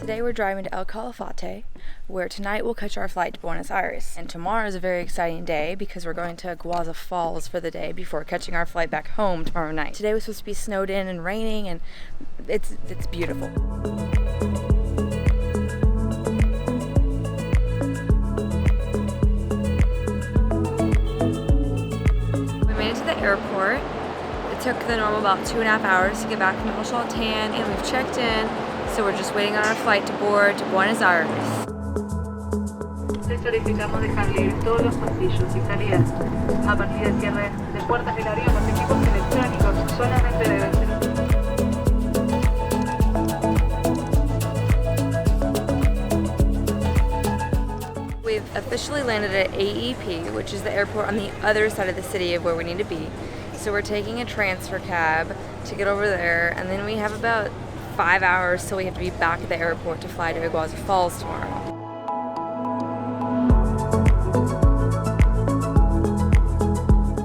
Today we're driving to El Calafate, where tonight we'll catch our flight to Buenos Aires. And tomorrow is a very exciting day because we're going to Iguazu Falls for the day before catching our flight back home tomorrow night. Today was supposed to be snowed in and raining, and it's beautiful. We made it to the airport. It took the normal about 2.5 hours to get back from El Chalten, and we've checked in. So we're just waiting on our flight to board to Buenos Aires. Le solicitamos dejarle ir todos los pasillos y salidas. A partir del cierre de puertas del avión, los equipos electrónicos solamente deben ser. We've officially landed at AEP, which is the airport on the other side of the city of where we need to be. So we're taking a transfer cab to get over there, and then we have about 5 hours till we have to be back at the airport to fly to Iguazu Falls tomorrow.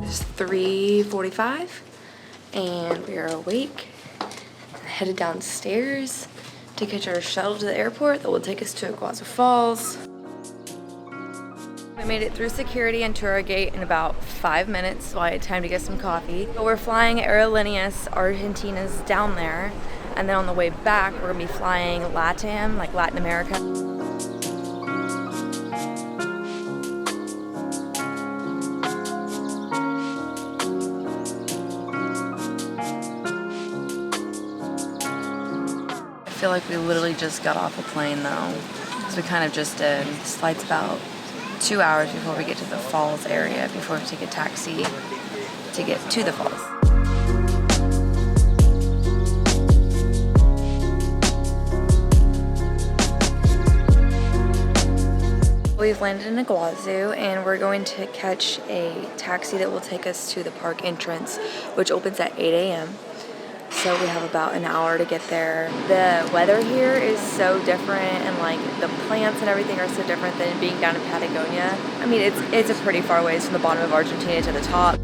It's 3:45 and we are awake and headed downstairs to catch our shuttle to the airport that will take us to Iguazu Falls. We made it through security and to our gate in about 5 minutes, so I had time to get some coffee. But we're flying Aerolineas Argentinas down there. And then on the way back, we're gonna be flying Latam, like Latin America. I feel like we literally just got off a plane though. So we kind of just did. This flight's about 2 hours before we get to the falls area, before we take a taxi to get to the falls. We've landed in Iguazu and we're going to catch a taxi that will take us to the park entrance, which opens at 8 a.m. So we have about an hour to get there. The weather here is so different, and like the plants and everything are so different than being down in Patagonia. I mean, it's a pretty far ways from the bottom of Argentina to the top.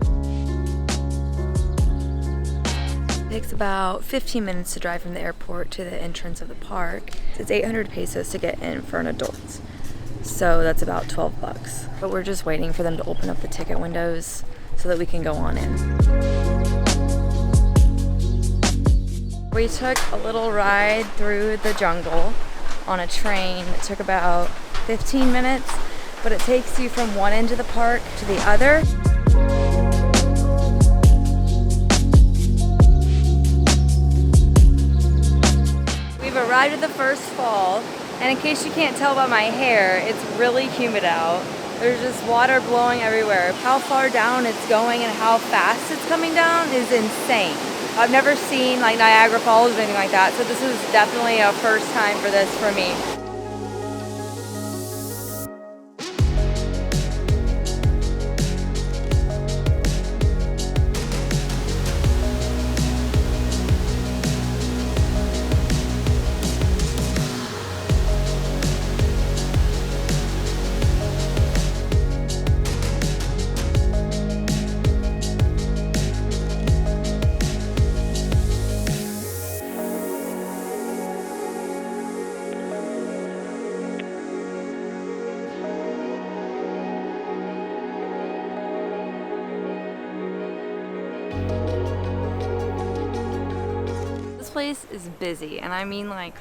It takes about 15 minutes to drive from the airport to the entrance of the park. It's 800 pesos to get in for an adult. So that's about $12. But we're just waiting for them to open up the ticket windows so that we can go on in. We took a little ride through the jungle on a train. It took about 15 minutes, but it takes you from one end of the park to the other. We've arrived at the first fall. And in case you can't tell by my hair, it's really humid out. There's just water blowing everywhere. How far down it's going and how fast it's coming down is insane. I've never seen like Niagara Falls or anything like that, so this is definitely a first time for this for me. This place is busy, and I mean like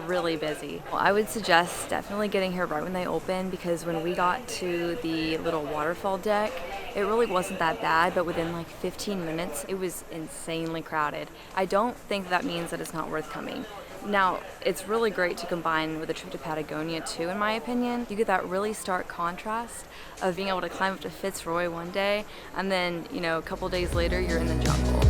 really busy. Well, I would suggest definitely getting here right when they open, because when we got to the little waterfall deck, it really wasn't that bad, but within like 15 minutes, it was insanely crowded. I don't think that means that it's not worth coming. Now, it's really great to combine with a trip to Patagonia too, in my opinion. You get that really stark contrast of being able to climb up to Fitzroy one day, and then, you know, a couple days later, you're in the jungle.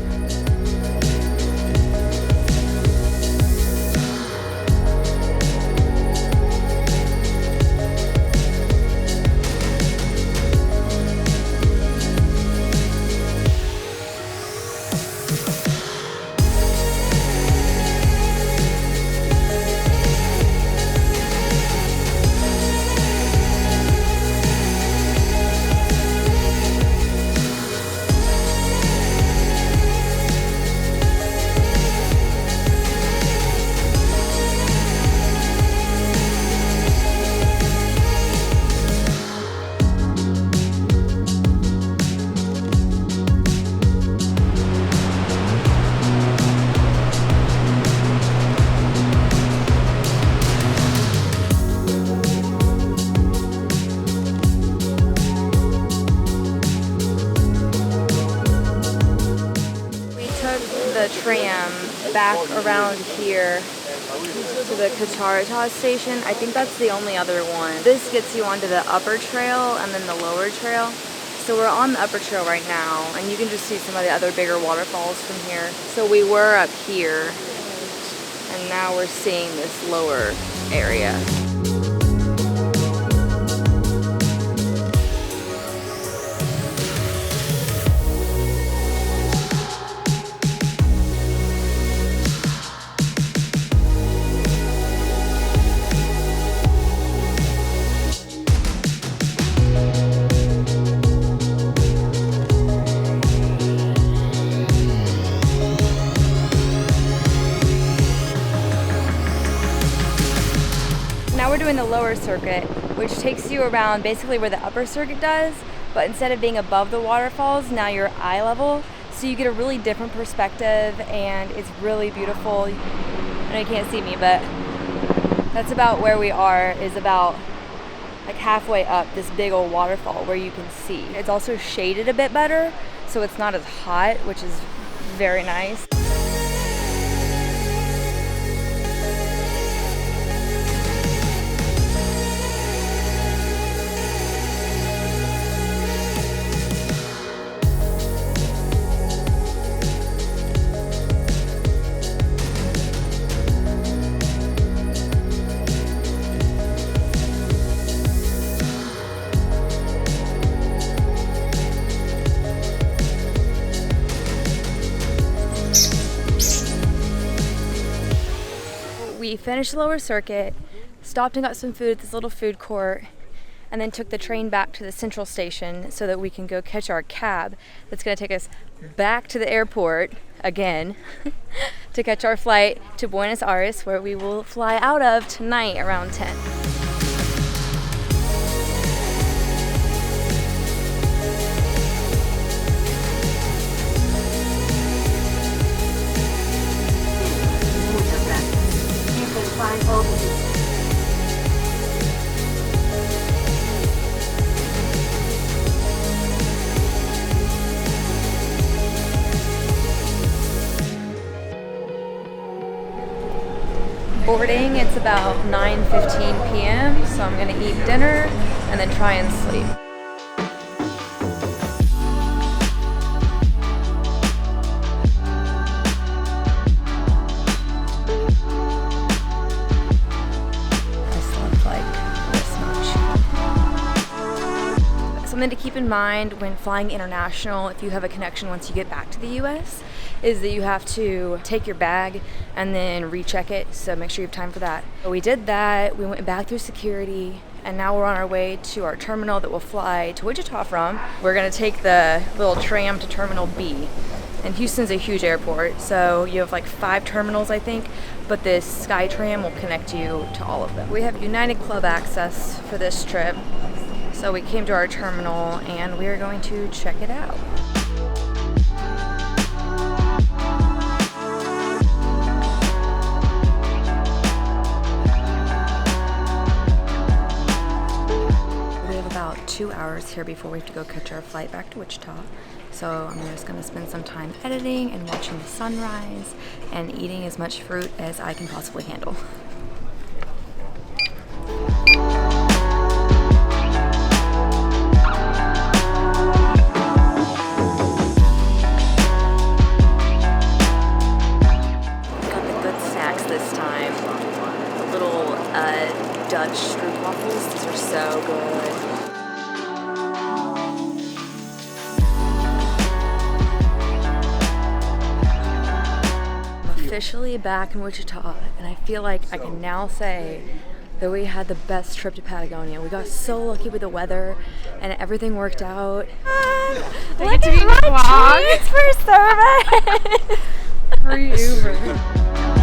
the tram back around here to the Cataratas station. I think that's the only other one. This gets you onto the upper trail and then the lower trail. So we're on the upper trail right now, and you can just see some of the other bigger waterfalls from here. So we were up here, and now we're seeing this lower area. Now we're doing the lower circuit, which takes you around basically where the upper circuit does, but instead of being above the waterfalls, now you're eye level. So you get a really different perspective, and it's really beautiful. I know you can't see me, but that's about where we are, is about like halfway up this big old waterfall where you can see. It's also shaded a bit better, so it's not as hot, which is very nice. We finished the lower circuit, stopped and got some food at this little food court, and then took the train back to the central station so that we can go catch our cab that's going to take us back to the airport again to catch our flight to Buenos Aires, where we will fly out of tonight around 10. Boarding, it's about 9:15 p.m. so I'm gonna eat dinner and then try and sleep. Something to keep in mind when flying international, if you have a connection once you get back to the US, is that you have to take your bag and then recheck it, so make sure you have time for that. But we did that, we went back through security, and now we're on our way to our terminal that we'll fly to Wichita from. We're gonna take the little tram to Terminal B. And Houston's a huge airport, so you have like 5 terminals, I think, but this SkyTram will connect you to all of them. We have United Club access for this trip. So we came to our terminal and we are going to check it out. We have about 2 hours here before we have to go catch our flight back to Wichita. So I'm just going to spend some time editing and watching the sunrise and eating as much fruit as I can possibly handle. Dutch stroop waffles, these are so good. I'm officially back in Wichita, and I feel like I can now say that we had the best trip to Patagonia. We got so lucky with the weather, and everything worked out. Look at my tweets for service! Free Uber.